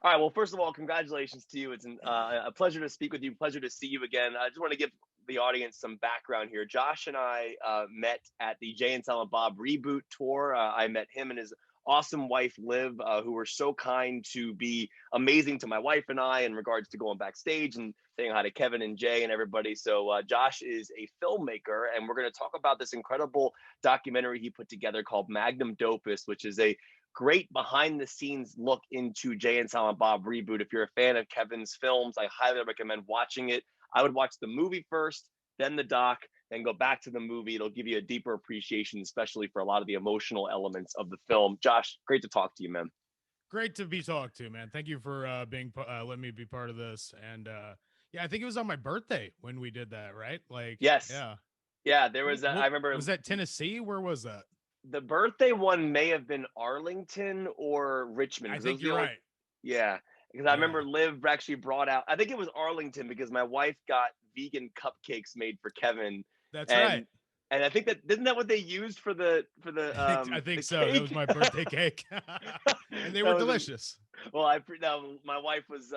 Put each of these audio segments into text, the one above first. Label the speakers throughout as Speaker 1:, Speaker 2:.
Speaker 1: All right. Well, first of all, congratulations to you. It's a pleasure to speak with you. Pleasure to see you again. I just want to give the audience some background here. Josh and I met at the Jay and Silent Bob Reboot tour. I met him and his awesome wife, Liv, who were so kind to be amazing to my wife and I in regards to going backstage and saying hi to Kevin and Jay and everybody. So Josh is a filmmaker, and we're going to talk about this incredible documentary he put together called Magnum Dopus, which is a great behind the scenes look into Jay and Silent Bob Reboot. If you're a fan of Kevin's films, I highly recommend watching it. I would watch the movie first, then the doc, then go back to the movie. It'll give you a deeper appreciation, especially for a lot of the emotional elements of the film. Josh, great to talk to you, man.
Speaker 2: Great to be talked to, man. Thank you for being letting me be part of this. And yeah, I think it was on my birthday when we did that, right? Like,
Speaker 1: Yes.
Speaker 2: yeah.
Speaker 1: Yeah, there was, I
Speaker 2: What
Speaker 1: remember
Speaker 2: was that? Tennessee? Where was that?
Speaker 1: the birthday one may have been Arlington or Richmond
Speaker 2: I
Speaker 1: because those
Speaker 2: think
Speaker 1: are the
Speaker 2: you're
Speaker 1: only,
Speaker 2: right.
Speaker 1: yeah, because I
Speaker 2: Yeah,
Speaker 1: remember Liv actually brought out. I think it was Arlington because my wife got vegan cupcakes made for Kevin,
Speaker 2: that's right.
Speaker 1: and I think that isn't that what they used for
Speaker 2: I think
Speaker 1: the
Speaker 2: so. That was
Speaker 1: cake.
Speaker 2: my birthday cake, and they
Speaker 1: That
Speaker 2: were
Speaker 1: was
Speaker 2: delicious.
Speaker 1: well. No, my wife was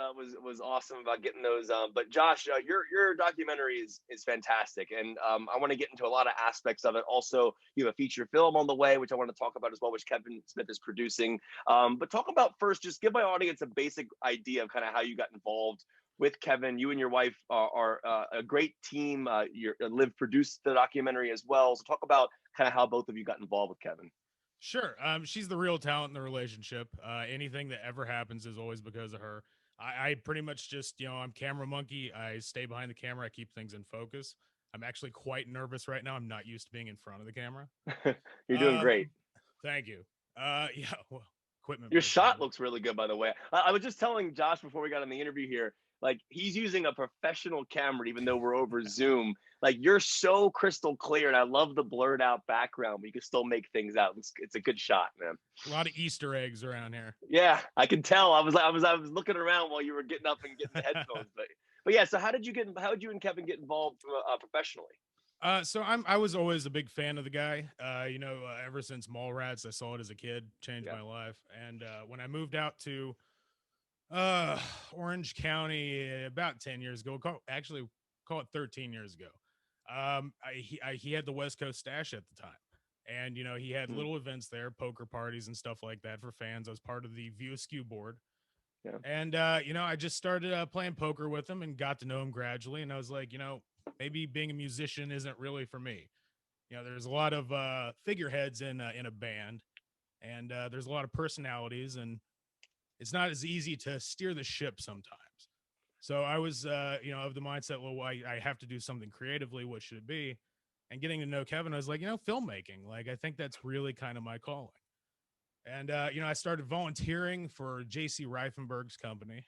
Speaker 1: awesome about getting those. But Josh, your documentary is fantastic, and I want to get into a lot of aspects of it. Also, you have a feature film on the way, which I want to talk about as well, which Kevin Smith is producing. But talk about first, just give my audience a basic idea of kind of how you got involved with Kevin. You and your wife are a great team. Liv produced the documentary as well. So talk about kind of how both of you got involved with Kevin.
Speaker 2: Sure. She's the real talent in the relationship. Anything that ever happens is always because of her. I pretty much just, I'm camera monkey. I stay behind the camera. I keep things in focus. I'm actually quite nervous right now. I'm not used to being in front of the camera.
Speaker 1: You're doing
Speaker 2: Um,
Speaker 1: great.
Speaker 2: Thank you. Yeah, well, equipment
Speaker 1: Your
Speaker 2: breaks
Speaker 1: shot
Speaker 2: every.
Speaker 1: looks really good, by the way. I was just telling Josh before we got on the interview here, like he's using a professional camera, even though we're over Zoom. Like you're so crystal clear, and I love the blurred out background, but you can still make things out. It's a good shot, man.
Speaker 2: A lot of Easter eggs around here.
Speaker 1: Yeah, I can tell. I was looking around while you were getting up and getting the headphones, but yeah. So how did you and Kevin get involved professionally?
Speaker 2: I was always a big fan of the guy. Ever since Mallrats, I saw it as a kid, changed
Speaker 1: Yeah.
Speaker 2: my life. And when I moved out to uh Orange County about 10 years ago, actually call it 13 years ago. He had the West Coast stash at the time. And he had
Speaker 1: Hmm.
Speaker 2: little events there, poker parties and stuff like that for fans. I was part of the View Askew board.
Speaker 1: Yeah.
Speaker 2: And I just started playing poker with him and got to know him gradually. And I was like, maybe being a musician isn't really for me. There's a lot of figureheads in a band, and there's a lot of personalities, and it's not as easy to steer the ship sometimes. So I was, of the mindset, well, I have to do something creatively. What should it be? And getting to know Kevin, I was like, filmmaking. Like, I think that's really kind of my calling. And I started volunteering for J.C. Reifenberg's company.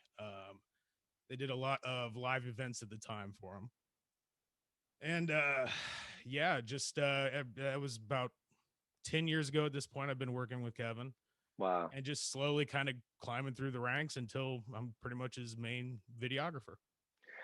Speaker 2: They did a lot of live events at the time for him. And yeah, just that was about 10 years ago at this point. I've been working with Kevin
Speaker 1: Wow.
Speaker 2: and just slowly kind of climbing through the ranks until I'm pretty much his main videographer.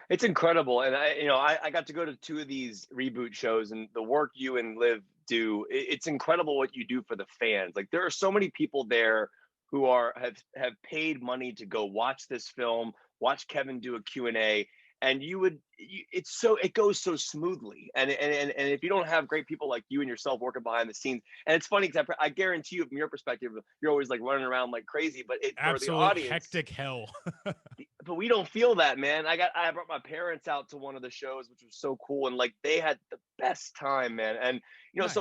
Speaker 1: It's incredible, and I got to go to two of these reboot shows, and the work you and Liv do, it's incredible what you do for the fans. Like there are so many people there who have paid money to go watch this film, watch Kevin do a Q&A, and it goes so smoothly, and if you don't have great people like you and yourself working behind the scenes, and it's funny because I guarantee you from your perspective you're always like running around like crazy, but it for the
Speaker 2: Absolute
Speaker 1: audience,
Speaker 2: hectic hell.
Speaker 1: but we don't feel that, man. I brought my parents out to one of the shows, which was so cool, and like they had the best time, man. And
Speaker 2: Nice.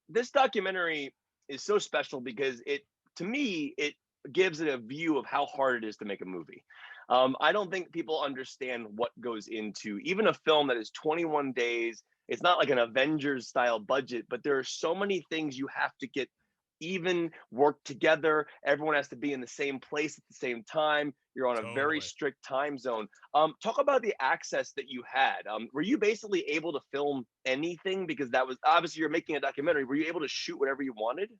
Speaker 1: this documentary is so special because it, to me, it gives it a view of how hard it is to make a movie. I don't think people understand what goes into even a film that is 21 days. It's not like an Avengers style budget, but there are so many things you have to get even work together. Everyone has to be in the same place at the same time. You're on a very
Speaker 2: Totally.
Speaker 1: strict time zone. Talk about the access that you had. Were you basically able to film anything? Because that was obviously you're making a documentary. Were you able to shoot whatever you wanted?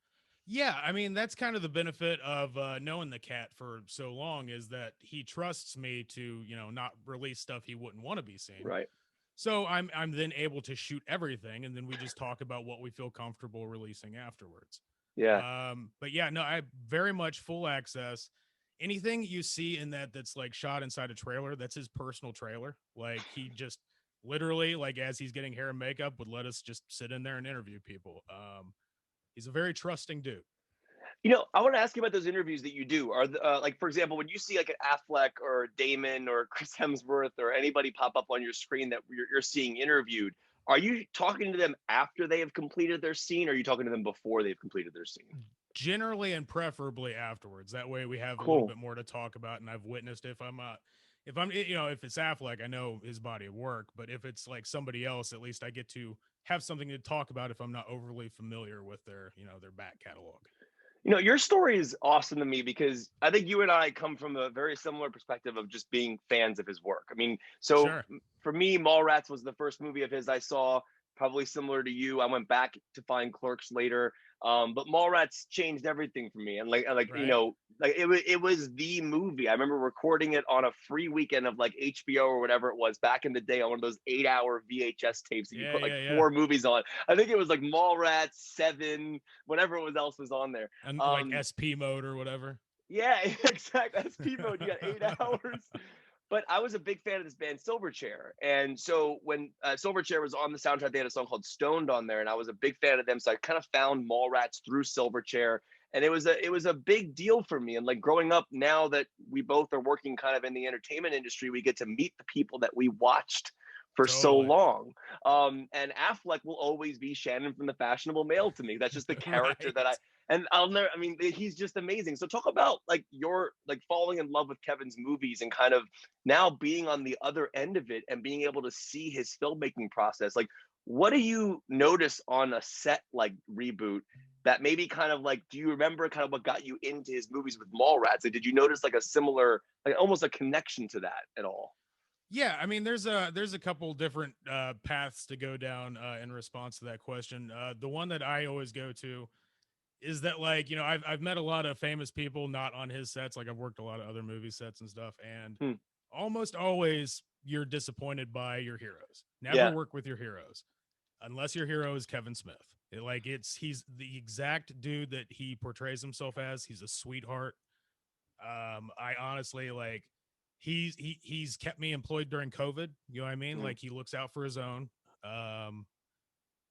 Speaker 2: Yeah, I mean that's kind of the benefit of knowing the cat for so long is that he trusts me to not release stuff he wouldn't want to be seen.
Speaker 1: Right.
Speaker 2: So I'm then able to shoot everything, and then we just talk about what we feel comfortable releasing afterwards.
Speaker 1: Yeah.
Speaker 2: But yeah, no, I very much full access. anything you see in that's like shot inside a trailer, that's his personal trailer. Like he just literally, like as he's getting hair and makeup, would let us just sit in there and interview people. He's a very trusting dude.
Speaker 1: I want to ask you about those interviews that you do. Like, for example, when you see like an Affleck or Damon or Chris Hemsworth or anybody pop up on your screen that you're seeing interviewed, are you talking to them after they have completed their scene, or are you talking to them before they've completed their scene?
Speaker 2: Generally and preferably afterwards. That way we have a little
Speaker 1: Cool.
Speaker 2: bit more to talk about. And I've witnessed if if it's Affleck, I know his body of work, but if it's like somebody else, at least I get to have something to talk about if I'm not overly familiar with their back catalog.
Speaker 1: Your story is awesome to me because I think you and I come from a very similar perspective of just being fans of his work. I mean, so
Speaker 2: Sure.
Speaker 1: for me, Mallrats was the first movie of his I saw, probably similar to you. I went back to find Clerks later. But Mallrats changed everything for me. And
Speaker 2: Right.
Speaker 1: like it was the movie. I remember recording it on a free weekend of like HBO or whatever it was back in the day on one of those 8-hour VHS tapes that you put like
Speaker 2: Yeah.
Speaker 1: four movies on. I think it was like Mallrats, Seven, whatever it was else was on there.
Speaker 2: And like SP mode or whatever.
Speaker 1: Yeah, exactly. SP mode. You got 8 hours. But I was a big fan of this band Silverchair, and so when Silverchair was on the soundtrack, they had a song called "Stoned" on there, and I was a big fan of them. So I kind of found Mallrats through Silverchair, and it was a big deal for me. And like growing up, now that we both are working kind of in the entertainment industry, we get to meet the people that we watched for so
Speaker 2: Totally.
Speaker 1: long. And Affleck will always be Shannon from The Fashionable Male to me. That's just the character
Speaker 2: Right.
Speaker 1: that and I'll never, I mean, he's just amazing. So talk about like your like falling in love with Kevin's movies and kind of now being on the other end of it and being able to see his filmmaking process. Like, what do you notice on a set like Reboot that maybe kind of like, do you remember kind of what got you into his movies with Mallrats? Like, did you notice like a similar, like almost a connection to that at all?
Speaker 2: Yeah, I mean, there's a couple different paths to go down in response to that question. The one that I always go to is that, like, I've met a lot of famous people not on his sets. Like I've worked a lot of other movie sets and stuff, and
Speaker 1: Hmm.
Speaker 2: almost always you're disappointed by your heroes. Never
Speaker 1: Yeah.
Speaker 2: work with your heroes unless your hero is Kevin Smith. He's the exact dude that he portrays himself as. He's a sweetheart. I honestly like he's kept me employed during COVID. You know what I mean?
Speaker 1: Hmm.
Speaker 2: Like he looks out for his own. Um,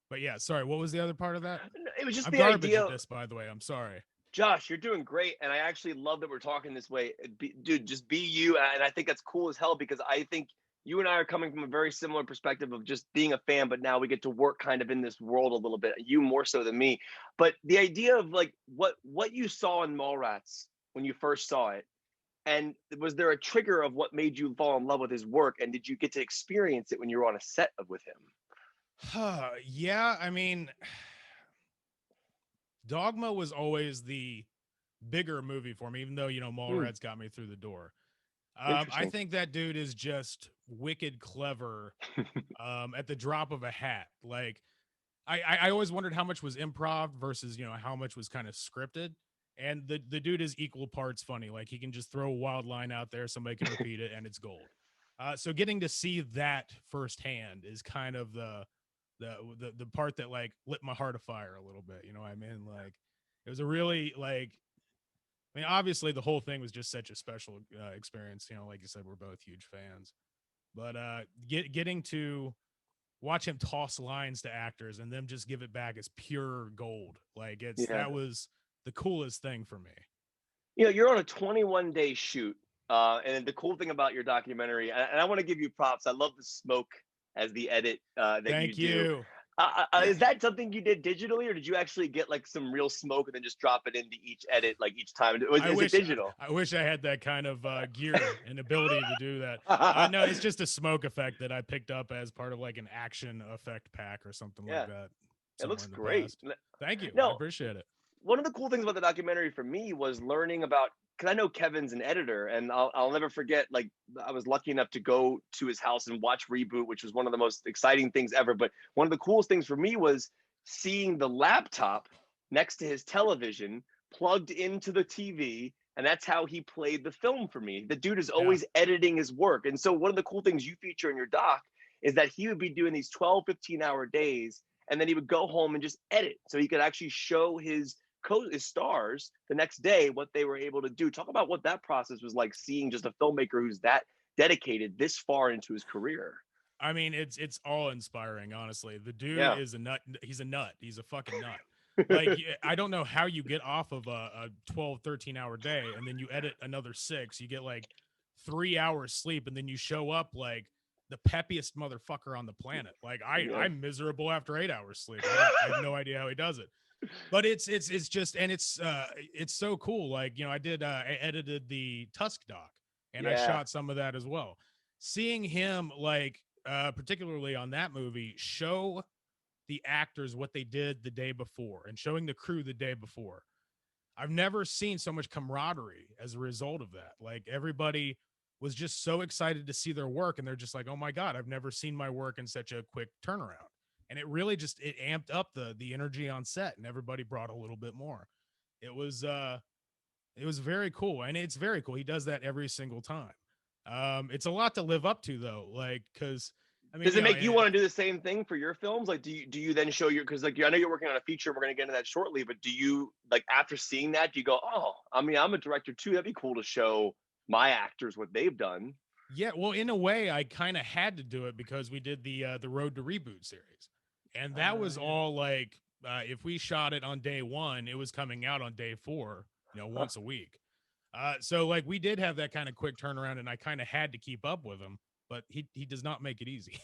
Speaker 2: but yeah, sorry. What was the other part of that?
Speaker 1: It was just
Speaker 2: I'm
Speaker 1: the
Speaker 2: garbage
Speaker 1: idea.
Speaker 2: at this, by the way. I'm sorry.
Speaker 1: Josh, you're doing great, and I actually love that we're talking this way. Dude, just be you, and I think that's cool as hell because I think you and I are coming from a very similar perspective of just being a fan, but now we get to work kind of in this world a little bit. You more so than me, but the idea of like what you saw in Mallrats when you first saw it, and was there a trigger of what made you fall in love with his work, and did you get to experience it when you were on a set with him?
Speaker 2: Yeah, I mean, Dogma was always the bigger movie for me, even though
Speaker 1: Hmm,
Speaker 2: Mallrats got me through the door. I
Speaker 1: interesting.
Speaker 2: think that dude is just wicked clever. At the drop of a hat, like I always wondered how much was improv versus how much was kind of scripted. And the dude is equal parts funny. Like he can just throw a wild line out there, somebody can repeat it, and it's gold. So getting to see that firsthand is kind of the part that like lit my heart afire a little bit. You know what I mean? Like it was a really like. I mean, obviously the whole thing was just such a special experience. Like you said, we're both huge fans. But getting to watch him toss lines to actors and them just give it back as pure gold. Like
Speaker 1: Yeah.
Speaker 2: that was the coolest thing for me.
Speaker 1: You're on a 21-day shoot. And the cool thing about your documentary, and I want to give you props. I love the smoke as the edit that you
Speaker 2: Thank
Speaker 1: do.
Speaker 2: you.
Speaker 1: Is that something you did digitally, or did you actually get like some real smoke and then just drop it into each edit like each time? Is it digital?
Speaker 2: I wish I had that kind of gear and ability to do that. No, it's just a smoke effect that I picked up as part of like an action effect pack or something like
Speaker 1: Yeah,
Speaker 2: that
Speaker 1: it
Speaker 2: somewhere
Speaker 1: looks
Speaker 2: in the
Speaker 1: great.
Speaker 2: past. Thank you. I
Speaker 1: No,
Speaker 2: appreciate it.
Speaker 1: one of the cool things about the documentary for me was learning about, because I know Kevin's an editor, and I'll never forget. Like, I was lucky enough to go to his house and watch Reboot, which was one of the most exciting things ever. But one of the coolest things for me was seeing the laptop next to his television plugged into the TV. And that's how he played the film for me. The dude is
Speaker 2: Yeah.
Speaker 1: always editing his work. And so, one of the cool things you feature in your doc is that he would be doing these 12, 15-hour days, and then he would go home and just edit so he could actually show his his stars the next day what they were able to do. Talk about what that process was like, seeing just a filmmaker who's that dedicated this far into his career.
Speaker 2: I mean, it's all inspiring, honestly. The dude
Speaker 1: Yeah.
Speaker 2: is a nut. He's a nut. He's a fucking nut. Like, I don't know how you get off of a 12, 13-hour day and then you edit another 6. You get like 3 hours sleep and then you show up like the peppiest motherfucker on the planet. Like I'm miserable after 8 hours sleep. I have no idea how he does it. But it's just, and it's so cool. Like, you know, I edited the Tusk doc and I shot some of that as well. Seeing him, like, particularly on that movie, show the actors what they did the day before and showing the crew the day before. I've never seen so much camaraderie as a result of that. Like, everybody was just so excited to see their work and they're just like, oh my God, I've never seen my work in such a quick turnaround. And it really just, it amped up the energy on set and everybody brought a little bit more. It was very cool. And it's very cool. He does that every single time. It's a lot to live up to though. Like, cause I mean,
Speaker 1: does it make you want to do the same thing for your films? Like, do you then show your, because like I know you're working on a feature, we're gonna get into that shortly, but do you, like, after seeing that, do you go, oh, I mean, I'm a director too, that'd be cool to show my actors what they've done?
Speaker 2: Yeah, well, in a way, I kind of had to do it because we did the Road to Reboot series, and that was all like, if we shot it on day 1, it was coming out on day 4, you know, once a week. So like we did have that kind of quick turnaround, and I kind of had to keep up with him, but he does not make it easy.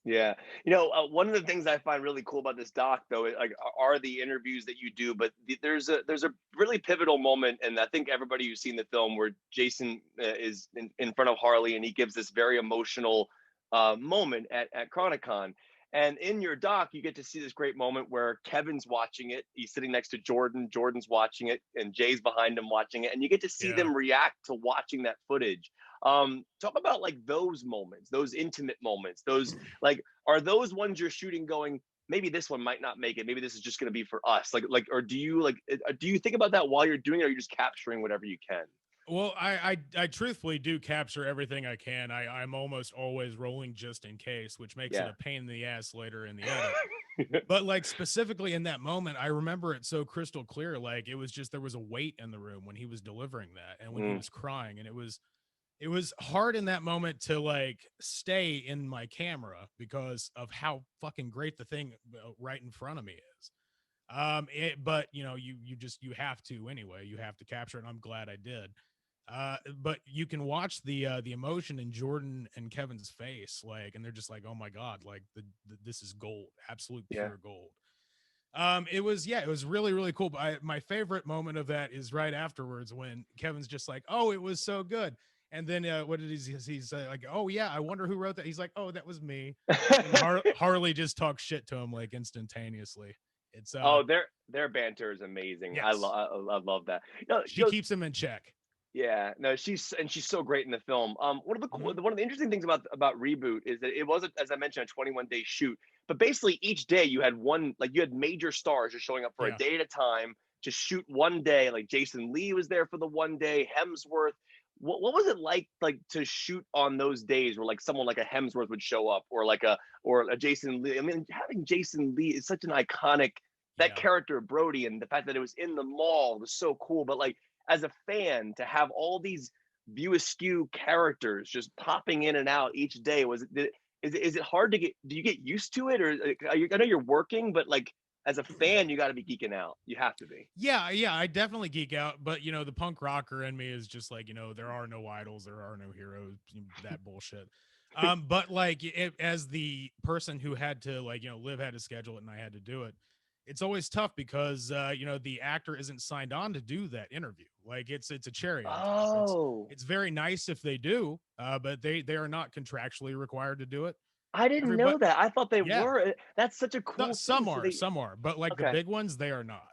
Speaker 1: Yeah. You know, one of the things I find really cool about this doc, though, like, are the interviews that you do. But there's a really pivotal moment, and I think everybody who's seen the film, where Jason is in front of Harley, and he gives this very emotional moment at Chronicon. And in your doc, you get to see this great moment where Kevin's watching it. He's sitting next to Jordan. Jordan's watching it, and Jay's behind him watching it. And you get to see them react to watching that footage. Talk about like those moments, those intimate moments, those, like, are those ones you're shooting going, maybe this one might not make it, maybe this is just going to be for us, like, or do you think about that while you're doing it, or are you just capturing whatever you can?
Speaker 2: Well, I truthfully do capture everything I can. I'm almost always rolling just in case, which makes it a pain in the ass later in the edit. But like specifically in that moment, I remember it so crystal clear. Like, it was just, there was a weight in the room when he was delivering that and when he was crying, and it was hard in that moment to like stay in my camera because of how fucking great the thing right in front of me is. But you know, you have to anyway, you have to capture it. And I'm glad I did. But you can watch the emotion in Jordan and Kevin's face, like, and they're just like, oh my God, like this is gold, absolute pure gold. It was really, really cool. But my favorite moment of that is right afterwards when Kevin's just like, oh, it was so good. And then what did he say? Like, oh yeah, I wonder who wrote that. He's like, oh, that was me. And Harley just talks shit to him like instantaneously. It's
Speaker 1: their banter is amazing.
Speaker 2: Yes.
Speaker 1: I love that. No,
Speaker 2: she keeps him in check.
Speaker 1: Yeah, no, she's so great in the film. One of the interesting things about Reboot is that it wasn't, as I mentioned, a 21-day shoot, but basically each day you had major stars just showing up for a day at a time to shoot one day. Like Jason Lee was there for the one day, Hemsworth. What was it like to shoot on those days where like someone like a Hemsworth would show up, or a Jason Lee? I mean, having Jason Lee is such an iconic, that character Brody, and the fact that it was in the mall was so cool. But like, as a fan, to have all these view askew characters just popping in and out each day, is it hard to get? Do you get used to it, or I know you're working, but like, as a fan, you got to be geeking out. You have to be.
Speaker 2: Yeah, I definitely geek out. But you know, the punk rocker in me is just like, you know, there are no idols, there are no heroes, that bullshit. But like, as the person who had to, like, you know, Liv had to schedule it and I had to do it, it's always tough because you know, the actor isn't signed on to do that interview. Like, it's a cherry on top. It's very nice if they do, but they are not contractually required to do it.
Speaker 1: I didn't know that. I thought they were. That's such a cool thing.
Speaker 2: Some are, but like the big ones, they are not.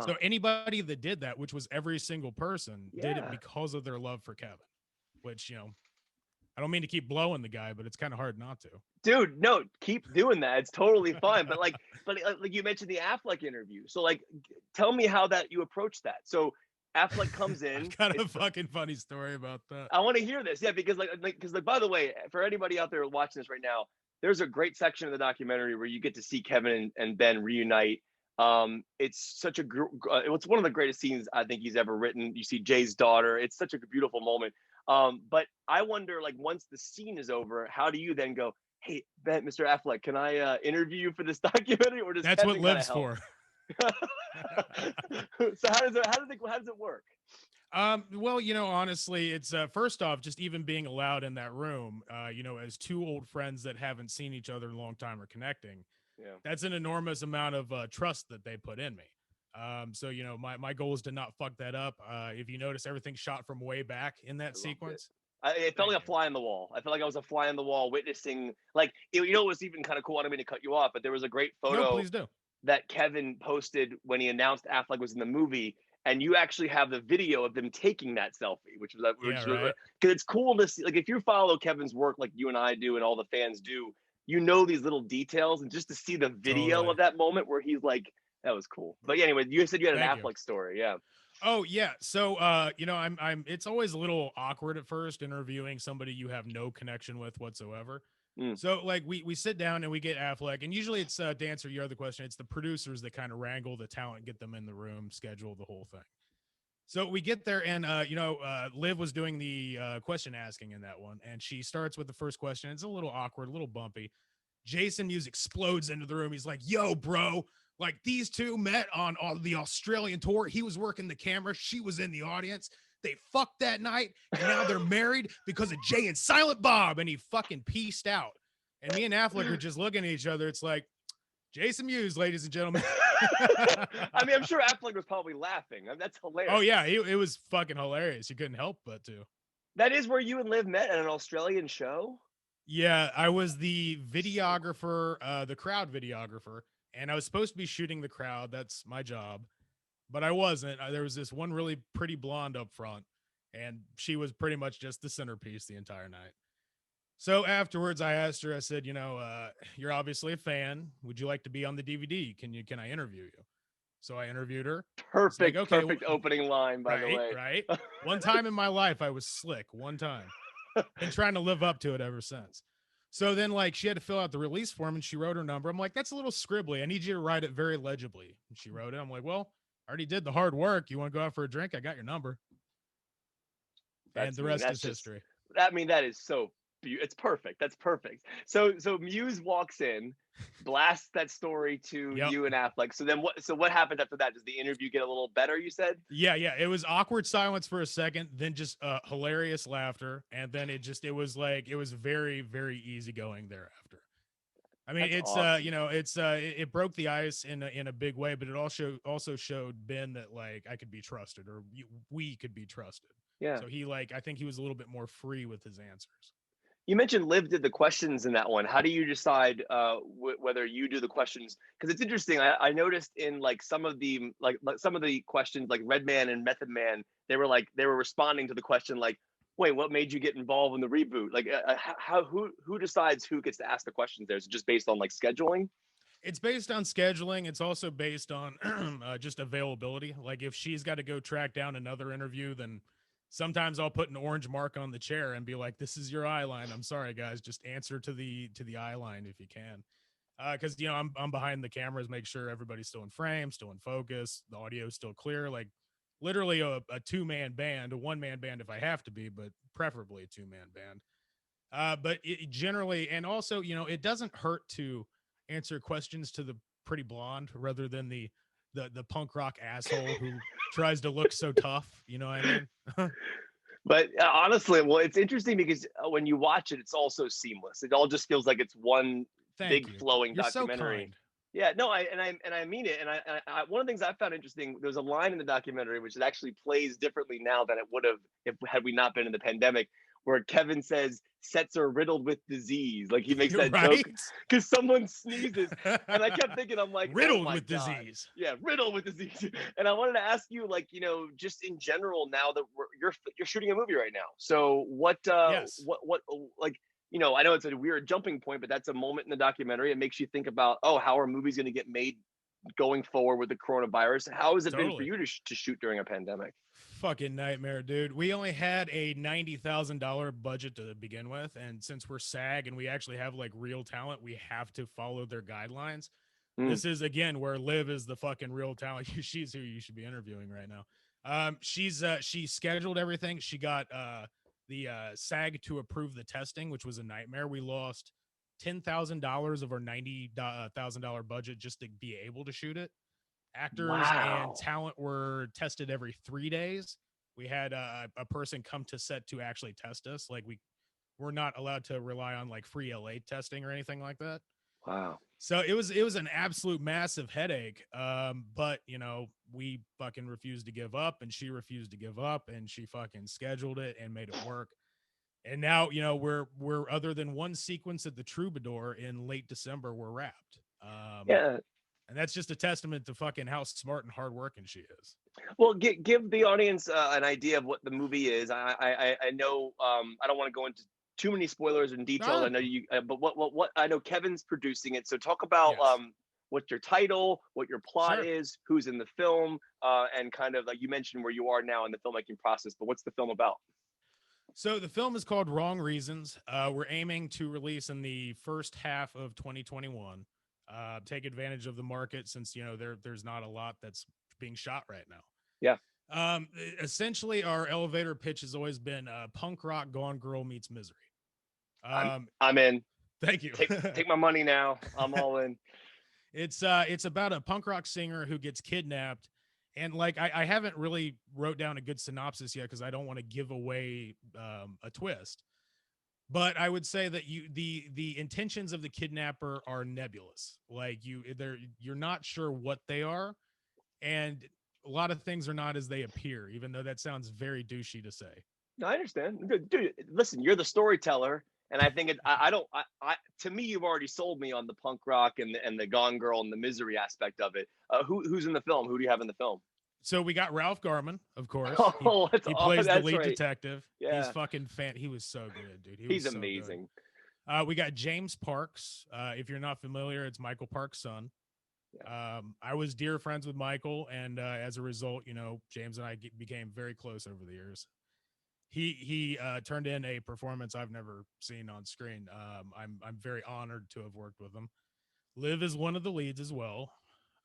Speaker 2: So anybody that did that, which was every single person, did it because of their love for Kevin, which, you know, I don't mean to keep blowing the guy, but it's kind of hard not to.
Speaker 1: Dude, no, keep doing that. It's totally fine. But like you mentioned the Affleck interview. So like, tell me how that you approach that. So Affleck comes in.
Speaker 2: I've got a fucking funny story about that.
Speaker 1: I want to hear this. Yeah, because by the way, for anybody out there watching this right now, there's a great section of the documentary where you get to see Kevin and Ben reunite. It's such a it's one of the greatest scenes I think he's ever written. You see Jay's daughter. It's such a beautiful moment. But I wonder, like, once the scene is over, how do you then go, hey, Mr. Affleck, can I interview you for this documentary, or does
Speaker 2: That's what
Speaker 1: Kevin kind of
Speaker 2: lives
Speaker 1: help?
Speaker 2: for.
Speaker 1: So how does it work?
Speaker 2: Well, honestly, it's first off, just even being allowed in that room, as two old friends that haven't seen each other in a long time or connecting,
Speaker 1: Yeah,
Speaker 2: that's an enormous amount of trust that they put in me. So my goal is to not fuck that up. If you notice, everything's shot from way back in that
Speaker 1: I loved it.
Speaker 2: sequence.
Speaker 1: It felt
Speaker 2: Thank
Speaker 1: like a
Speaker 2: you.
Speaker 1: fly on the wall. I felt like I was a fly on the wall witnessing, like, it was even kind of cool. I don't mean to cut you off, but there was a great
Speaker 2: No,
Speaker 1: photo
Speaker 2: please do.
Speaker 1: that Kevin posted when he announced Affleck was in the movie, and you actually have the video of them taking that selfie,
Speaker 2: Yeah,
Speaker 1: which
Speaker 2: right.
Speaker 1: because it's cool to see. Like, if you follow Kevin's work, like you and I do, and all the fans do, you know these little details, and just to see the video
Speaker 2: Totally.
Speaker 1: of that moment where he's like, that was cool. But yeah, anyway, you said you had an
Speaker 2: Thank you.
Speaker 1: Affleck story, yeah.
Speaker 2: Oh yeah. So I'm it's always a little awkward at first interviewing somebody you have no connection with whatsoever.
Speaker 1: Mm.
Speaker 2: So like we sit down and we get Affleck, and usually it's to answer your other question, it's the producers that kind of wrangle the talent, get them in the room, schedule the whole thing. So we get there, and Liv was doing the question asking in that one, and she starts with the first question. It's a little awkward, a little bumpy. Jason Mewes explodes into the room. He's like, "Yo, bro, like these two met on the Australian tour. He was working the camera. She was in the audience. They fucked that night, and now they're married because of Jay and Silent Bob." And he fucking pieced out. And me and Affleck are just looking at each other. It's like, Jason Mewes, ladies and gentlemen.
Speaker 1: I mean, I'm sure Affleck was probably laughing. I mean, that's hilarious.
Speaker 2: Oh yeah, it was fucking hilarious. You couldn't help but to.
Speaker 1: That is where you and Liv met at an Australian show.
Speaker 2: Yeah, I was the videographer, the crowd videographer, and I was supposed to be shooting the crowd. That's my job, but I wasn't. There was this one really pretty blonde up front, and she was pretty much just the centerpiece the entire night. So afterwards, I asked her. I said, "You're obviously a fan. Would you like to be on the DVD? Can I interview you?" So I interviewed her. It's like, okay,
Speaker 1: Perfect opening line, by the
Speaker 2: right,
Speaker 1: way.
Speaker 2: right. One time in my life, I was slick. One time. Been trying to live up to it ever since. So then, like, she had to fill out the release form, and she wrote her number. I'm like, that's a little scribbly. I need you to write it very legibly. And she wrote it. I'm like, well, I already did the hard work. You want to go out for a drink? I got your number. And the rest is history.
Speaker 1: I mean, that is so it's perfect. That's perfect. So Muse walks in, blasts that story to
Speaker 2: Yep.
Speaker 1: you and Affleck. So what happened after that? Does the interview get a little better, you said?
Speaker 2: Yeah. It was awkward silence for a second, then just hilarious laughter. And then it was very, very easygoing thereafter. I mean,
Speaker 1: That's
Speaker 2: it's
Speaker 1: awesome.
Speaker 2: it broke the ice in a big way, but it also showed Ben that, like, I could be trusted, or we could be trusted.
Speaker 1: Yeah.
Speaker 2: So I think he was a little bit more free with his answers.
Speaker 1: You mentioned Liv did the questions in that one. How do you decide whether you do the questions? Because it's interesting. I noticed in, like, some of the some of the questions, like Redman and Method Man, they were responding to the question like, "Wait, what made you get involved in the reboot?" Like, who decides who gets to ask the questions there? Is it just based on, like, scheduling?
Speaker 2: It's based on scheduling. It's also based on just availability. Like, if she's got to go track down another interview, then sometimes I'll put an orange mark on the chair and be like, "This is your eye line. I'm sorry, guys. Just answer to the eye line if you can." Because I'm behind the cameras, make sure everybody's still in frame, still in focus, the audio is still clear. Like, literally a 2-man band, a 1-man band if I have to be, but preferably a 2-man band. But it generally, and also, it doesn't hurt to answer questions to the pretty blonde rather than the punk rock asshole who tries to look so tough. You know what I mean?
Speaker 1: But honestly, well, it's interesting because when you watch it, it's also seamless. It all just feels like it's one
Speaker 2: Thank
Speaker 1: big
Speaker 2: you.
Speaker 1: flowing
Speaker 2: You're so
Speaker 1: documentary.
Speaker 2: kind.
Speaker 1: Yeah, no, I mean it. And one of the things I found interesting, there's a line in the documentary which it actually plays differently now than it would have if had we not been in the pandemic, where Kevin says sets are riddled with disease. Like, he makes
Speaker 2: You're
Speaker 1: that joke
Speaker 2: right.
Speaker 1: because someone sneezes, and I kept thinking, I'm like, oh
Speaker 2: Riddled
Speaker 1: my
Speaker 2: with
Speaker 1: god,
Speaker 2: disease.
Speaker 1: yeah, riddled with disease. And I wanted to ask you, like, just in general, now that you're shooting a movie right now. So
Speaker 2: Yes.
Speaker 1: what like, I know it's a weird jumping point, but that's a moment in the documentary. It makes you think about, oh, how are movies going to get made going forward with the coronavirus? How has it been for
Speaker 2: Totally.
Speaker 1: you to shoot during a pandemic?
Speaker 2: Fucking nightmare, dude. We only had a $90,000 budget to begin with, and since we're SAG and we actually have, like, real talent, we have to follow their guidelines. This is again where Liv is the fucking real talent. She's who you should be interviewing right now. She scheduled everything. She got the SAG to approve the testing, which was a nightmare. We lost $10,000 of our $90,000 budget just to be able to shoot it. Actors and talent were tested every 3 days. We had a person come to set to actually test us. Like we're not allowed to rely on like free LA testing or anything like that.
Speaker 1: Wow.
Speaker 2: So it was an absolute massive headache. But you know, we fucking refused to give up, and she refused to give up, and she fucking scheduled it and made it work. And now, you know, we're other than one sequence at the Troubadour in late December, we're wrapped.
Speaker 1: Yeah.
Speaker 2: And that's just a testament to fucking how smart and hardworking she is.
Speaker 1: Well, give the audience an idea of what the movie is. I know I don't want to go into too many spoilers and details. I know you, but what I know Kevin's producing it. So talk about what's your title, what your plot is, who's in the film, and kind of like you mentioned where you are now in the filmmaking process. But what's the film about?
Speaker 2: So the film is called Wrong Reasons. We're aiming to release in the first half of 2021. Take advantage of the market since, you know, there's not a lot that's being shot right now.
Speaker 1: Yeah.
Speaker 2: Essentially, our elevator pitch has always been punk rock Gone Girl meets Misery.
Speaker 1: I'm in.
Speaker 2: Thank you.
Speaker 1: Take my money now. I'm all in.
Speaker 2: It's about a punk rock singer who gets kidnapped. And like, I haven't really wrote down a good synopsis yet because I don't want to give away a twist. But I would say that the intentions of the kidnapper are nebulous. Like you're not sure what they are, and a lot of things are not as they appear. Even though that sounds very douchey to say.
Speaker 1: No, I understand, dude. Listen, you're the storyteller, and I think to me, you've already sold me on the punk rock and the Gone Girl and the misery aspect of it. Who's in the film? Who do you have in the film?
Speaker 2: So we got Ralph Garman, of course. He
Speaker 1: plays
Speaker 2: the lead detective. Yeah. He's fucking He was so good, dude.
Speaker 1: He's amazing.
Speaker 2: We got James Parks. If you're not familiar, it's Michael Parks' son. Yeah. I was dear friends with Michael, and as a result, you know, James and I became very close over the years. He turned in a performance I've never seen on screen. I'm very honored to have worked with him. Liv is one of the leads as well.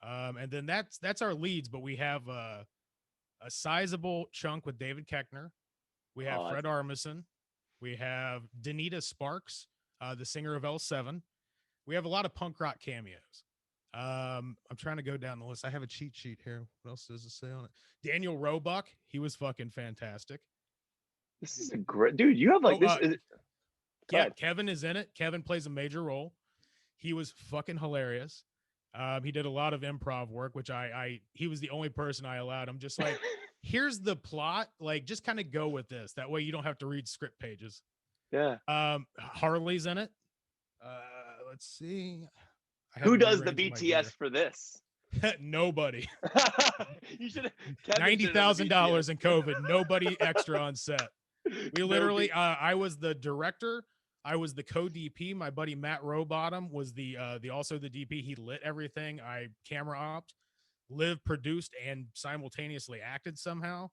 Speaker 2: And then that's our leads, but we have a sizable chunk with David Koechner. We have Fred Armisen. We have Danita Sparks, the singer of L7. We have a lot of punk rock cameos. I'm trying to go down the list. I have a cheat sheet here. What else does it say on it? Daniel Roebuck. He was fucking fantastic.
Speaker 1: This is a great dude. You have like this.
Speaker 2: Yeah, Kevin is in it. Kevin plays a major role. He was fucking hilarious. He did a lot of improv work, which he was the only person I allowed. I'm just like, here's the plot. Like, just kind of go with this. That way you don't have to read script pages.
Speaker 1: Yeah.
Speaker 2: Harley's in it. Let's see.
Speaker 1: Who does the BTS for this?
Speaker 2: Nobody.
Speaker 1: You should
Speaker 2: $90,000 in COVID. Nobody extra on set. We literally, I was the director. I was the co-DP. My buddy Matt Rowbottom was the also the DP. He lit everything. I camera opt. Liv produced and simultaneously acted somehow.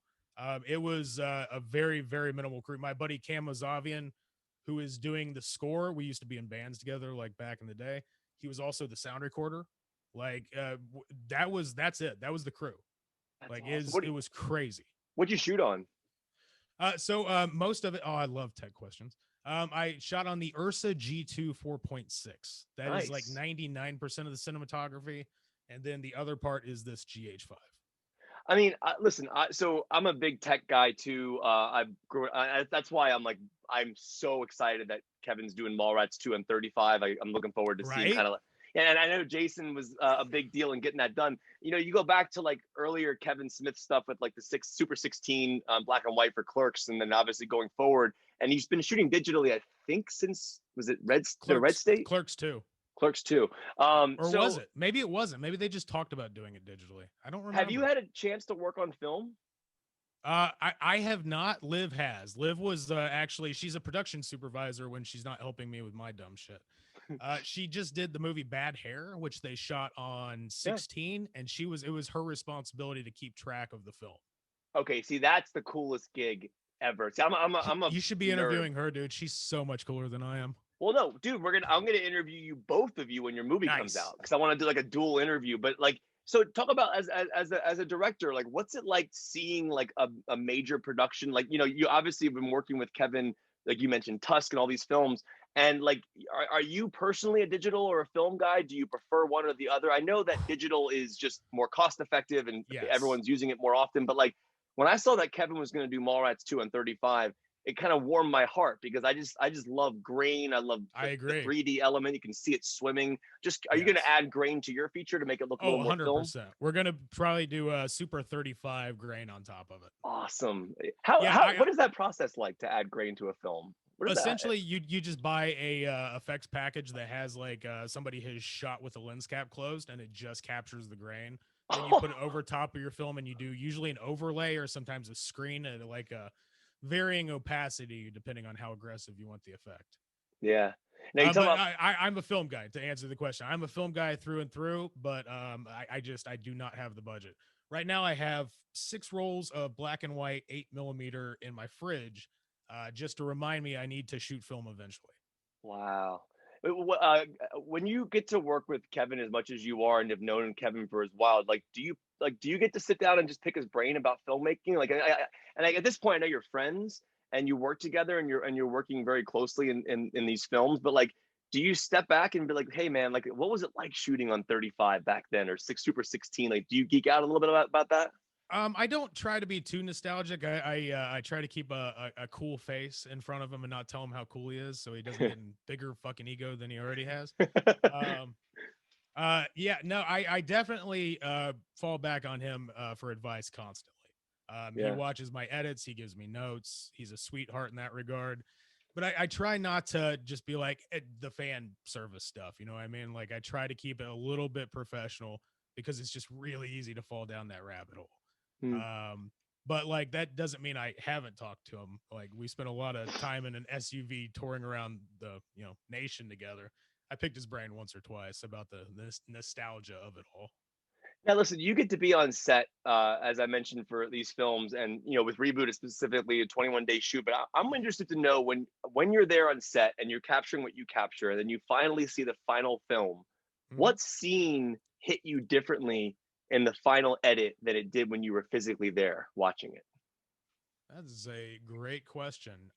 Speaker 2: It was a very, very minimal crew. My buddy Cam Mozavian, who is doing the score. We used to be in bands together, like back in the day. He was also the sound recorder. Like that's it. That was the crew. That's like awesome. It was crazy.
Speaker 1: What'd you shoot on?
Speaker 2: So most of it. Oh, I love tech questions. I shot on the Ursa G2 4.6. That is like 99% of the cinematography. And then the other part is this GH5.
Speaker 1: I mean, listen, so I'm a big tech guy too. That's why I'm so excited that Kevin's doing Mallrats 2 and 35. I'm looking forward to seeing kind of like, and I know Jason was a big deal in getting that done. You know, you go back to like earlier Kevin Smith stuff with like the Super 16 black and white for Clerks, and then obviously going forward. And he's been shooting digitally, I think, since was it Red State?
Speaker 2: Clerks 2.
Speaker 1: Clerks 2.
Speaker 2: Or was it? Maybe it wasn't. Maybe they just talked about doing it digitally. I don't remember.
Speaker 1: Have you had a chance to work on film?
Speaker 2: I have not. Liv has. Liv was actually, she's a production supervisor when she's not helping me with my dumb shit. She just did the movie Bad Hair, which they shot on 16, and it was her responsibility to keep track of the film.
Speaker 1: Okay, see, that's the coolest gig ever. See, I'm a
Speaker 2: You should be interviewing her, dude. She's so much cooler than I am.
Speaker 1: Well, no, dude, I'm gonna interview you, both of you, when your movie comes
Speaker 2: Nice.
Speaker 1: out, because I want to do like a dual interview. But like, so talk about as a director, like, what's it like seeing like a major production? Like, you obviously have been working with Kevin, like you mentioned Tusk and all these films, and like, are you personally a digital or a film guy? Do you prefer one or the other? I know that digital is just more cost effective and
Speaker 2: Yes.
Speaker 1: everyone's using it more often, but like when I saw that Kevin was going to do Mallrats 2 on 35, it kind of warmed my heart, because I just love grain. I love
Speaker 2: I
Speaker 1: the
Speaker 2: agree.
Speaker 1: 3D element. You can see it swimming. Just, are you going to
Speaker 2: Yes.
Speaker 1: add grain to your feature to make it look a
Speaker 2: Oh,
Speaker 1: little more film?
Speaker 2: 100%. We're gonna probably do a super 35 grain on top of it.
Speaker 1: Awesome. How
Speaker 2: Yeah,
Speaker 1: how what is that process like to add grain to a film? What is that?
Speaker 2: essentially you just buy a effects package that has like somebody has shot with the lens cap closed and it just captures the grain. Then you put it over top of your film and you do usually an overlay or sometimes a screen at like a varying opacity depending on how aggressive you want the effect.
Speaker 1: Yeah. Now you talk
Speaker 2: But
Speaker 1: about.
Speaker 2: I'm a film guy to answer the question. I'm a film guy through and through, but I do not have the budget. Right now, I have 6 rolls of black and white 8mm in my fridge, just to remind me I need to shoot film eventually.
Speaker 1: Wow. When you get to work with Kevin as much as you are and have known Kevin for his while, like, do you get to sit down and just pick his brain about filmmaking? Like, at this point, I know you're friends and you work together and you're working very closely in these films. But like, do you step back and be like, hey man, like, what was it like shooting on 35 back then, or Super 16? Like, do you geek out a little bit about that?
Speaker 2: I don't try to be too nostalgic. I try to keep a cool face in front of him and not tell him how cool he is, so he doesn't get in bigger fucking ego than he already has. Um, yeah, no, I definitely fall back on him for advice constantly. He
Speaker 1: Yeah.
Speaker 2: watches my edits, he gives me notes. He's a sweetheart in that regard. But I try not to just be like the fan service stuff, you know what I mean? Like I try to keep it a little bit professional because it's just really easy to fall down that rabbit hole.
Speaker 1: Hmm.
Speaker 2: But like that doesn't mean I haven't talked to him. Like we spent a lot of time in an SUV touring around the nation together. I picked his brain once or twice about the this nostalgia of it all.
Speaker 1: Now, listen, you get to be on set, as I mentioned, for these films, and with Reboot, it's specifically a 21-day shoot. But I'm interested to know, when you're there on set and you're capturing what you capture, and then you finally see the final film,
Speaker 2: Mhm.
Speaker 1: what scene hit you differently in the final edit than it did when you were physically there watching it?
Speaker 2: That is a great question.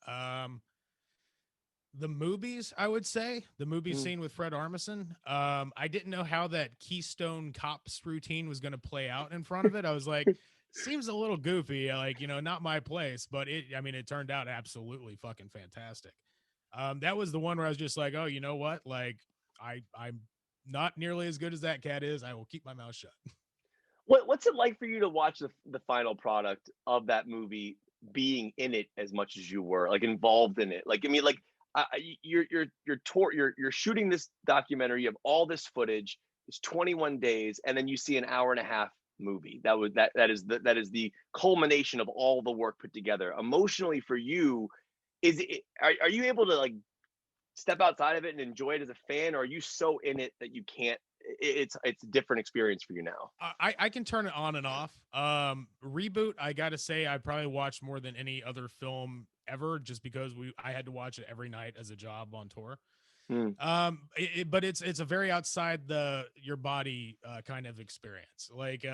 Speaker 2: The movies, I would say, the movie
Speaker 1: Mm.
Speaker 2: scene with Fred Armisen. I didn't know how that Keystone Cops routine was going to play out in front of it. I was like, seems a little goofy, like not my place, but I mean, it turned out absolutely fucking fantastic. That was the one where I was just like, oh, you know what? Like, I'm not nearly as good as that cat is. I will keep my mouth shut.
Speaker 1: What's it like for you to watch the final product of that movie, being in it as much as you were, like, involved in it? Like, I mean, like, you're shooting this documentary. You have all this footage. It's 21 days, and then you see an hour and a half movie. That is the culmination of all the work put together. Emotionally for you, are you able to, like, step outside of it and enjoy it as a fan, or are you so in it that you can't? It's a different experience for you now.
Speaker 2: I can turn it on and off. Reboot, I gotta say, I probably watched more than any other film ever, just because I had to watch it every night as a job on tour.
Speaker 1: Mm.
Speaker 2: But it's a very outside the your body kind of experience. Like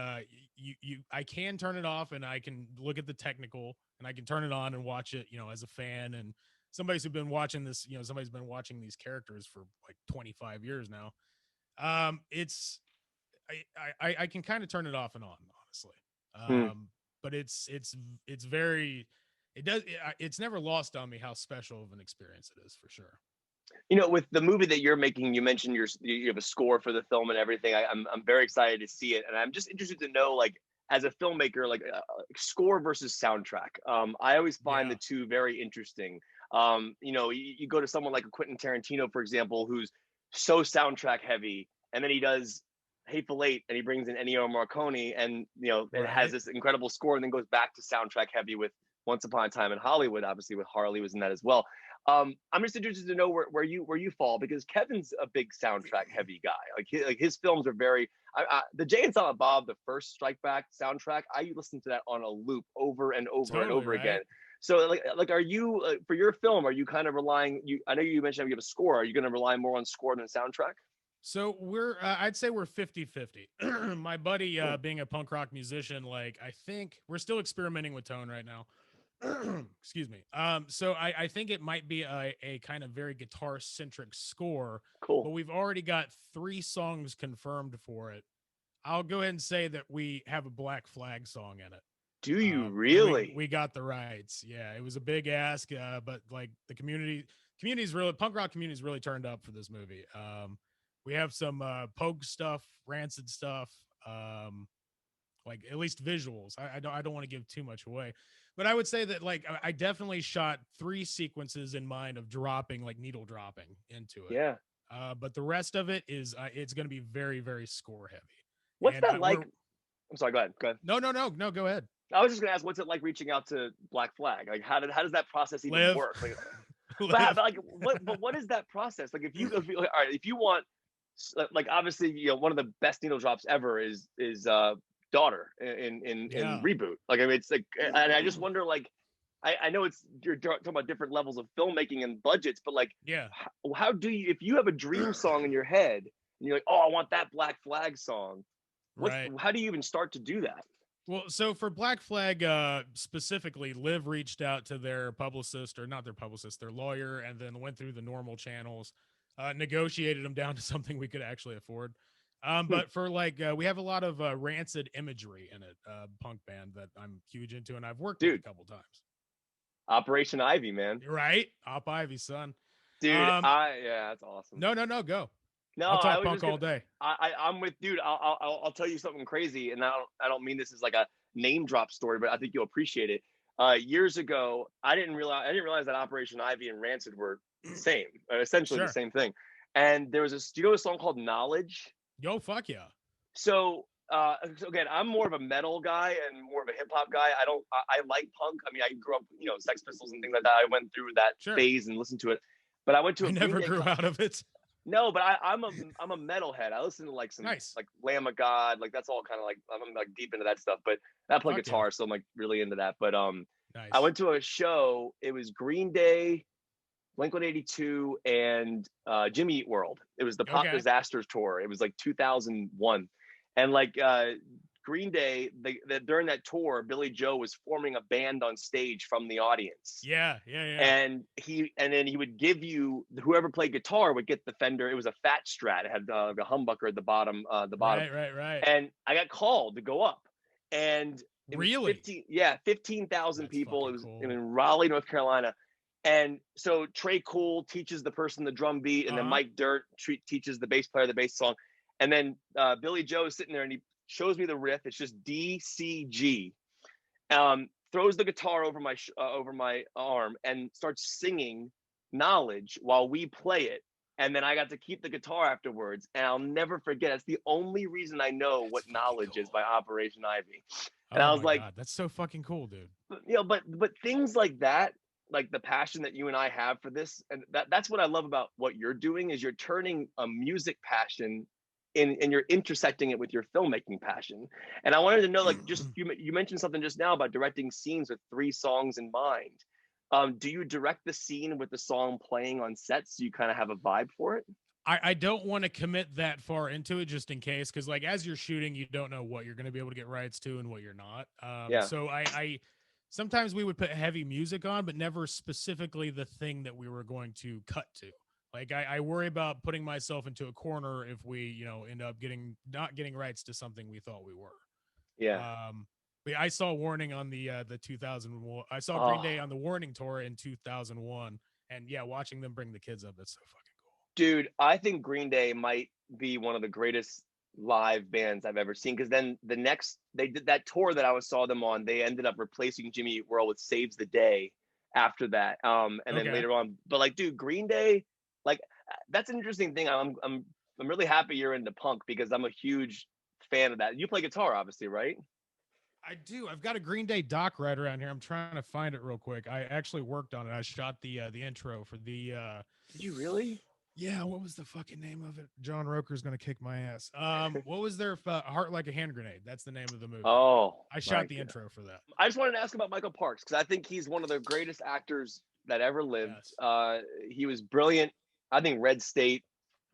Speaker 2: you I can turn it off and I can look at the technical, and I can turn it on and watch it, as a fan and somebody's who's been watching this, somebody's been watching these characters for like 25 years now. It's I can kind of turn it off and on, honestly.
Speaker 1: Mm.
Speaker 2: But it's very it's never lost on me how special of an experience it is for sure.
Speaker 1: With the movie that you're making, you mentioned you have a score for the film and everything. I'm very excited to see it, and I'm just interested to know, like, as a filmmaker, like, score versus soundtrack. I always find the
Speaker 2: Yeah.
Speaker 1: two very interesting. You go to someone like a Quentin Tarantino, for example, who's so soundtrack heavy, and then he does Hateful Eight, and he brings in Ennio Morricone, and it has
Speaker 2: Right.
Speaker 1: this incredible score, and then goes back to soundtrack heavy with Once Upon a Time in Hollywood, obviously with Harley was in that as well. I'm just interested to know where you fall, because Kevin's a big soundtrack heavy guy. Like his films are very. The Jay and Silent Bob, the first Strike Back soundtrack, I listened to that on a loop over and over and
Speaker 2: Totally
Speaker 1: over again.
Speaker 2: right.
Speaker 1: So like, are you for your film? Are you kind of relying? I know you mentioned you have a score. Are you going to rely more on score than soundtrack?
Speaker 2: So we're, I'd say we're 50-50. My buddy,
Speaker 1: Cool.
Speaker 2: being a punk rock musician, like I think we're still experimenting with tone right now. Excuse me. So I think it might be a kind of very guitar centric score, but
Speaker 1: Cool.
Speaker 2: we've already got 3 songs confirmed for it. I'll go ahead and say that we have a Black Flag song in it.
Speaker 1: Do you
Speaker 2: And
Speaker 1: really?
Speaker 2: we got the rights. Yeah, it was a big ask, but like the community's really, punk rock community's really turned up for this movie. We have some Pogue stuff, Rancid stuff, like at least visuals. I don't want to give too much away, but I would say that like I definitely shot 3 sequences in mind of dropping, like needle dropping into it.
Speaker 1: Yeah.
Speaker 2: But the rest of it is it's going to be very, very score heavy.
Speaker 1: What's
Speaker 2: And
Speaker 1: that
Speaker 2: we're
Speaker 1: like? I'm sorry. Go ahead. Go ahead.
Speaker 2: no, go ahead.
Speaker 1: I was just gonna ask, what's it like reaching out to Black Flag? Like, how does that process even
Speaker 2: Live,
Speaker 1: work? Like,
Speaker 2: live.
Speaker 1: but like, what is that process? Like, if you all right, if you want, like, obviously, one of the best needle drops ever is Daughter in
Speaker 2: Yeah.
Speaker 1: Reboot. Like, I mean, it's like, and I just wonder, like, I know you're talking about different levels of filmmaking and budgets, but like,
Speaker 2: Yeah.
Speaker 1: how do you, if you have a dream song in your head and you're like, oh, I want that Black Flag song,
Speaker 2: Right.
Speaker 1: how do you even start to do that?
Speaker 2: Well, so for Black Flag specifically, Liv reached out to their publicist, or not their publicist, their lawyer, and then went through the normal channels, negotiated them down to something we could actually afford.
Speaker 1: Hmm.
Speaker 2: But for like, we have a lot of Rancid imagery in it, punk band that I'm huge into, and I've worked with a
Speaker 1: Dude,
Speaker 2: couple times.
Speaker 1: Operation Ivy, man.
Speaker 2: Right? Op Ivy, son.
Speaker 1: Dude, yeah, that's awesome.
Speaker 2: No, go.
Speaker 1: No,
Speaker 2: I'll
Speaker 1: I
Speaker 2: talk
Speaker 1: was
Speaker 2: punk
Speaker 1: just
Speaker 2: all
Speaker 1: gonna.
Speaker 2: day.
Speaker 1: I'm with, dude. I'll tell you something crazy, and I don't mean this as like a name drop story, but I think you'll appreciate it. Years ago, I didn't realize that Operation Ivy and Rancid were the same, essentially the
Speaker 2: Sure.
Speaker 1: same thing. And there was do you know a song called Knowledge?
Speaker 2: Yo, fuck yeah.
Speaker 1: So again, I'm more of a metal guy and more of a hip hop guy. I like punk. I mean, I grew up, Sex Pistols and things like that. I went through that
Speaker 2: Sure.
Speaker 1: phase and listened to it. But I went to
Speaker 2: I
Speaker 1: a Green
Speaker 2: never
Speaker 1: Day
Speaker 2: grew out of it.
Speaker 1: No, but I'm a metalhead. I listen to like some
Speaker 2: Nice.
Speaker 1: like Lamb of God, like that's all kind of like I'm like deep into that stuff. But I play
Speaker 2: Fuck
Speaker 1: guitar,
Speaker 2: yeah.
Speaker 1: so I'm like really into that. But I
Speaker 2: Nice.
Speaker 1: went to a show. It was Green Day, Blink-182, and Jimmy Eat World. It was the Pop
Speaker 2: Okay.
Speaker 1: Disasters tour. It was like 2001, and like Green Day, during that tour, Billy Joe was forming a band on stage from the audience.
Speaker 2: Yeah.
Speaker 1: And then he would give you, whoever played guitar would get the Fender. It was a fat Strat. It had a humbucker at the bottom,
Speaker 2: Right.
Speaker 1: And I got called to go up, and it was
Speaker 2: Really?
Speaker 1: 15,000
Speaker 2: That's
Speaker 1: people. It
Speaker 2: fucking
Speaker 1: was
Speaker 2: cool.
Speaker 1: in Raleigh, North Carolina. And so Trey Cool teaches the person the drum beat, and then Mike Dirt teaches the bass player the bass song, and then Billy Joe is sitting there and he shows me the riff. It's just D C G. Throws the guitar over my arm and starts singing Knowledge while we play it. And then I got to keep the guitar afterwards. And I'll never forget. It's the only reason I know what
Speaker 2: That's fucking
Speaker 1: Knowledge is
Speaker 2: cool.
Speaker 1: by Operation Ivy. And
Speaker 2: Oh
Speaker 1: I was
Speaker 2: my
Speaker 1: like,
Speaker 2: god, that's so fucking cool, dude.
Speaker 1: but things like that, like the passion that you and I have for this, and that's what I love about what you're doing, is you're turning a music passion and you're intersecting it with your filmmaking passion. And I wanted to know, like, just you mentioned something just now about directing scenes with 3 songs in mind. Do you direct the scene with the song playing on set so you kind of have a vibe for it?
Speaker 2: I don't want to commit that far into it just in case, because like as you're shooting, you don't know what you're going to be able to get rights to and what you're not.
Speaker 1: Yeah.
Speaker 2: So I sometimes we would put heavy music on, but never specifically the thing that we were going to cut to. Like I worry about putting myself into a corner if we, end up not getting rights to something we thought we were.
Speaker 1: Yeah.
Speaker 2: But I saw Warning on the 2001. I saw Green
Speaker 1: Oh,
Speaker 2: Day on the Warning tour in 2001, and yeah, watching them bring the kids up, that's so fucking cool.
Speaker 1: dude, I think Green Day might be one of the greatest live bands I've ever seen. Because then they did that tour that I saw them on. They ended up replacing Jimmy Eat World with Saves the Day after that. And then
Speaker 2: Okay.
Speaker 1: later on, but like, dude, Green Day, like, that's an interesting thing. I'm really happy you're into punk because I'm a huge fan of that. You play guitar, obviously, right?
Speaker 2: I do. I've got a Green Day doc right around here. I'm trying to find it real quick. I actually worked on it. I shot the intro for the
Speaker 1: Did you really?
Speaker 2: Yeah, what was the fucking name of it? John Roker's gonna kick my ass. What was their Heart Like a Hand Grenade? That's the name of the movie.
Speaker 1: Oh,
Speaker 2: I shot the intro for that.
Speaker 1: I just wanted to ask about Michael Parks because I think he's one of the greatest actors that ever lived.
Speaker 2: Yes.
Speaker 1: He was brilliant. I think Red State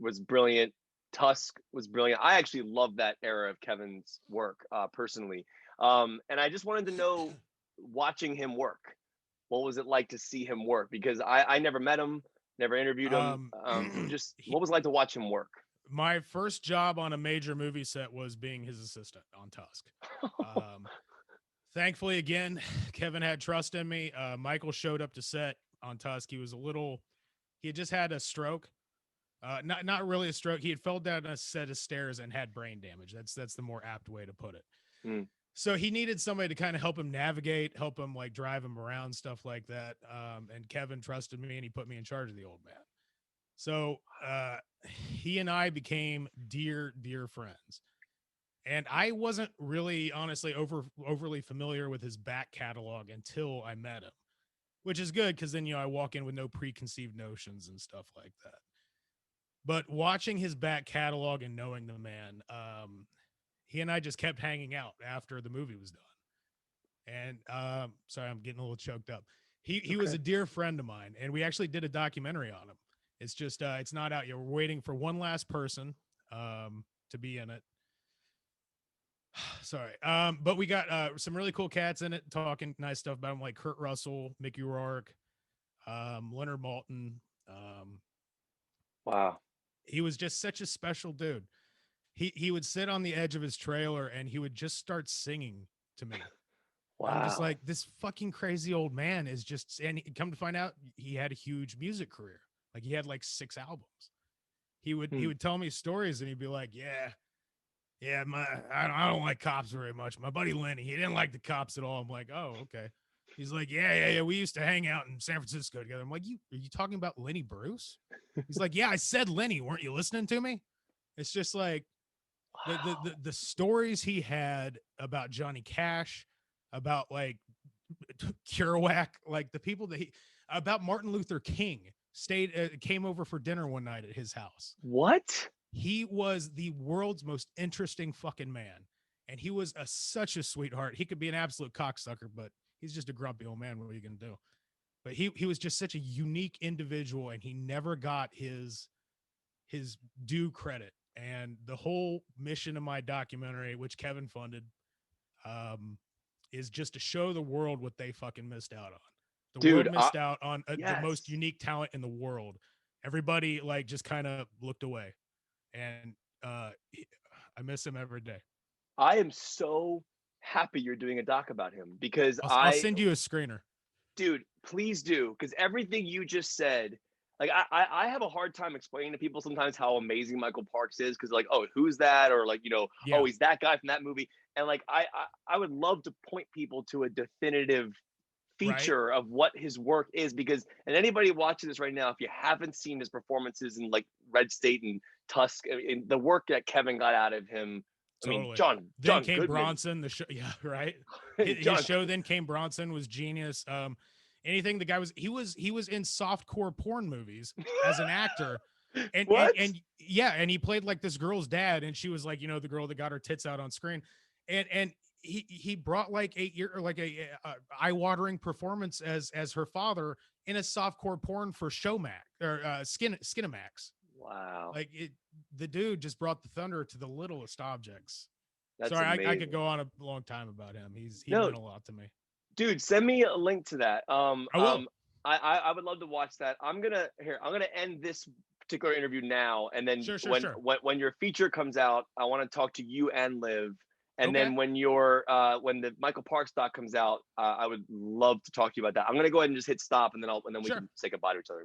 Speaker 1: was brilliant. Tusk was brilliant. I actually love that era of Kevin's work personally. And I just wanted to know, watching him work, what was it like to see him work? Because I never met him, never interviewed him. Just what was it like to watch him work?
Speaker 2: My first job on a major movie set was being his assistant on Tusk. Thankfully, again, Kevin had trust in me. Michael showed up to set on Tusk. He had just had a stroke. Not really a stroke. He had fell down a set of stairs and had brain damage. That's the more apt way to put it.
Speaker 1: Mm.
Speaker 2: So he needed somebody to kind of help him navigate, help him like drive him around, stuff like that. And Kevin trusted me and he put me in charge of the old man. So he and I became dear friends. And I wasn't really, honestly, overly familiar with his back catalog until I met him, which is good because then, I walk in with no preconceived notions and stuff like that. But watching his back catalog and knowing the man, he and I just kept hanging out after the movie was done. And sorry, I'm getting a little choked up. He was a dear friend of mine, and we actually did a documentary on him. It's just it's not out yet. We're waiting for one last person to be in it. Sorry. But we got some really cool cats in it talking nice stuff about him, like Kurt Russell, Mickey Rourke, Leonard Maltin.
Speaker 1: Wow.
Speaker 2: He was just such a special dude. He would sit on the edge of his trailer and he would just start singing to me.
Speaker 1: Wow.
Speaker 2: I'm just like, this fucking crazy old man is just, and come to find out he had a huge music career. Like he had like 6 albums. He would tell me stories and he'd be like, yeah, I don't like cops very much. My buddy Lenny, he didn't like the cops at all. I'm like, oh, okay. He's like, yeah. We used to hang out in San Francisco together. I'm like, are you talking about Lenny Bruce? He's like, yeah, I said Lenny. Weren't you listening to me? It's just like the stories he had about Johnny Cash, about like Kerouac, like the people that about Martin Luther King came over for dinner one night at his house.
Speaker 1: What?
Speaker 2: He was the world's most interesting fucking man. And he was such a sweetheart. He could be an absolute cocksucker, but he's just a grumpy old man. What are you going to do? But he was just such a unique individual, and he never got his due credit. And the whole mission of my documentary, which Kevin funded, is just to show the world what they fucking missed out on. The world missed out on the most unique talent in the world. Everybody like just kind of looked away. And I miss him every day.
Speaker 1: I am so happy you're doing a doc about him because
Speaker 2: I'll send you a screener.
Speaker 1: Dude, please do, because everything you just said, like I have a hard time explaining to people sometimes how amazing Michael Parks is, because like, oh, who's that? Or like, oh, he's that guy from that movie. And like I would love to point people to a definitive feature of what his work is, because, and anybody watching this right now, if you haven't seen his performances in like Red State and Tusk, and the work that Kevin got out of him.
Speaker 2: Totally.
Speaker 1: I mean, John
Speaker 2: came Goodman. Bronson, the show, yeah, right. His show Then Came Bronson was genius. Anything the guy was he was in softcore porn movies as an actor, and he played like this girl's dad, and she was like, the girl that got her tits out on screen, and he brought like a eye-watering performance as her father in a softcore porn for Showmax or Skinamax.
Speaker 1: Wow.
Speaker 2: Like the dude just brought the thunder to the littlest objects.
Speaker 1: That's
Speaker 2: Sorry, I could go on a long time about him. He meant a lot to me.
Speaker 1: Dude, send me a link to that.
Speaker 2: I will.
Speaker 1: I would love to watch that. I'm gonna end this particular interview now, and then when your feature comes out, I want to talk to you and Liv. And then when when the Michael Parks doc comes out, I would love to talk to you about that. I'm gonna go ahead and just hit stop, and then we can say goodbye to each other.